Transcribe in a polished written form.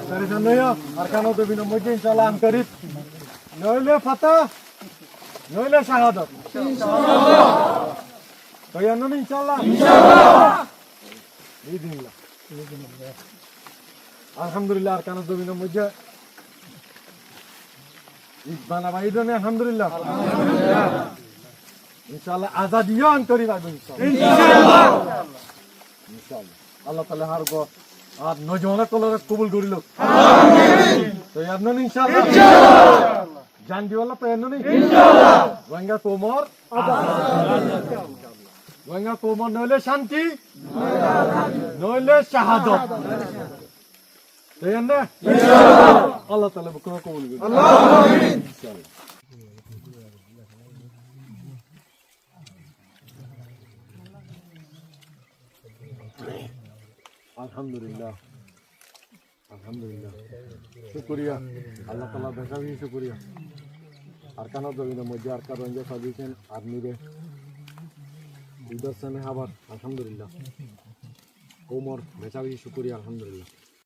Tarisan nyo, arkano to binamujin inshallah ang karib. Noyle fata, noyle shahadat. Inshallah. Kaya nun inshallah. Inshallah. Bismillah. Alhamdulillah arkano to binamujin. Bana baidon alhamdulillah. Alhamdulillah. Inshallah azadiyan karib inshallah. Inshallah. Inshallah. Allah Taala har go R নজওয়ানা colour কবুল করিল আমিন তো ইয়ারনো ইনশাআল্লাহ ইনশাআল্লাহ জান দিওয়ালা তো ইয়ারনো ইনশাআল্লাহ ওয়াঙ্গা তোমর ওয়াঙ্গা তোমর নইলে শান্তি নইলে শাহাদাত তো ইয়ারনো ইনশাআল্লাহ আল্লাহ তাআলা বকর কবুল করুন আল্লাহুম্মা আমিন ইনশাআল্লাহ Alhamdulillah. Alhamdulillah. Syukuriya. Allah Taala besabi syukuriya. Arkano dobino mojhe arkar ranja sadisen armire. Udarsane habar. Alhamdulillah. Komor besabi syukuriya alhamdulillah.